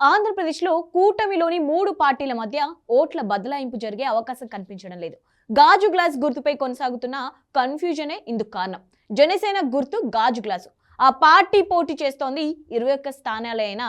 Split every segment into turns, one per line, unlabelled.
ఆంధ్రప్రదేశ్లో కూటమిలోని 3 పార్టీల మధ్య ఓట్ల బదలాయింపు జరిగే అవకాశం కనిపించడం లేదు. గాజు గ్లాస్ గుర్తుపై కొనసాగుతున్న కన్ఫ్యూజనే ఇందుకు కారణం. జనసేన గుర్తు గాజు గ్లాసు. ఆ పార్టీ పోటీ చేస్తోంది 21 స్థానాలైన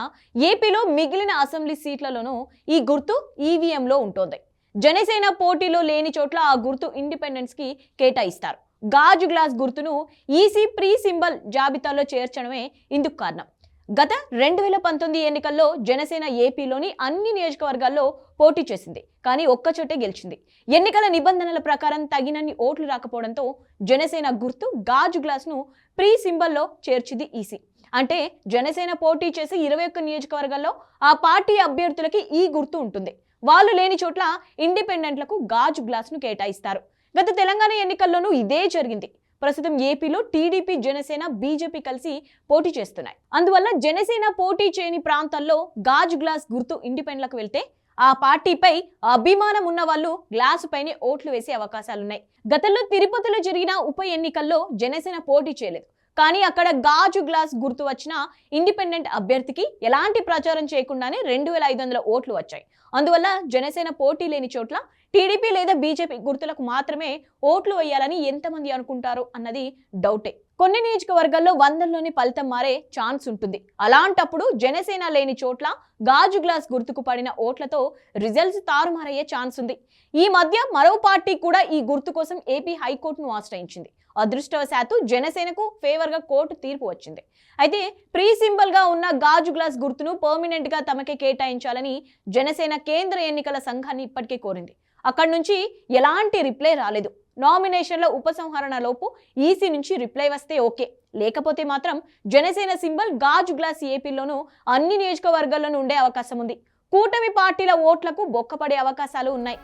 ఏపీలో మిగిలిన అసెంబ్లీ సీట్లలోనూ ఈ గుర్తు ఈవీఎంలో ఉంటోంది. జనసేన పోటీలో లేని చోట్ల ఆ గుర్తు ఇండిపెండెన్స్ కి కేటాయిస్తారు. గాజు గ్లాస్ గుర్తును ఈసీ ప్రీ సింబల్ జాబితాలో చేర్చడమే ఇందుకు కారణం. గత 2019 ఎన్నికల్లో జనసేన ఏపీలోని అన్ని నియోజకవర్గాల్లో పోటీ చేసింది. కానీ ఒక్కచోటే గెలిచింది. ఎన్నికల నిబంధనల ప్రకారం తగినన్ని ఓట్లు రాకపోవడంతో జనసేన గుర్తు గాజు గ్లాస్ను ప్రీ సింబల్లో చేర్చింది ఈసీ. అంటే జనసేన పోటీ చేసి 21 నియోజకవర్గాల్లో ఆ పార్టీ అభ్యర్థులకి ఈ గుర్తు ఉంటుంది. వాళ్ళు లేని చోట్ల ఇండిపెండెంట్లకు గాజు గ్లాస్ను కేటాయిస్తారు. గత తెలంగాణ ఎన్నికల్లోనూ ఇదే జరిగింది. ప్రస్తుతం ఏపీలో టీడీపీ, జనసేన, బీజేపీ కలిసి పోటీ చేస్తున్నాయి. అందువల్ల జనసేన పోటీ చేయని ప్రాంతాల్లో గాజు గ్లాస్ గుర్తు ఇండిపెండెంట్లకు వెళ్తే ఆ పార్టీపై అభిమానం ఉన్న వాళ్ళు గ్లాసు పైనే ఓట్లు వేసే అవకాశాలున్నాయి. గతంలో తిరుపతిలో జరిగిన ఉప ఎన్నికల్లో జనసేన పోటీ చేయలేదు. కానీ అక్కడ గాజు గ్లాస్ గుర్తు వచ్చిన ఇండిపెండెంట్ అభ్యర్థికి ఎలాంటి ప్రచారం చేయకుండానే 2500 ఓట్లు వచ్చాయి. అందువల్ల జనసేన పోటీ లేని చోట్ల టీడీపీ లేదా బీజేపీ గుర్తులకు మాత్రమే ఓట్లు వేయాలని ఎంతమంది అనుకుంటారు అన్నది డౌటే. కొన్ని నియోజకవర్గాల్లో వందల్లోని ఫలితం మారే ఛాన్స్ ఉంటుంది. అలాంటప్పుడు జనసేన లేని చోట్ల గాజు గ్లాస్ గుర్తుకు పడిన ఓట్లతో రిజల్ట్స్ తారుమారయ్యే ఛాన్స్ ఉంది. ఈ మధ్య మరో పార్టీ కూడా ఈ గుర్తు కోసం ఏపీ హైకోర్టును ఆశ్రయించింది. అదృష్టవశాత్తు జనసేనకు ఫేవర్ గా కోర్టు తీర్పు వచ్చింది. అయితే ప్రీ సింబల్ గా ఉన్న గాజు గ్లాస్ గుర్తును పర్మనెంట్ గా తమకే కేటాయించాలని జనసేన కేంద్ర ఎన్నికల సంఘాన్ని ఇప్పటికే కోరింది. అక్కడి నుంచి ఎలాంటి రిప్లై రాలేదు. నామినేషన్ల ఉపసంహరణ లోపు ఈసీ నుంచి రిప్లై వస్తే ఓకే, లేకపోతే మాత్రం జనసేన సింబల్ గాజు గ్లాస్ ఏపీలోనూ అన్ని నియోజకవర్గాల్లోనూ ఉండే అవకాశం ఉంది. కూటమి పార్టీల ఓట్లకు బొక్కపడే అవకాశాలు ఉన్నాయి.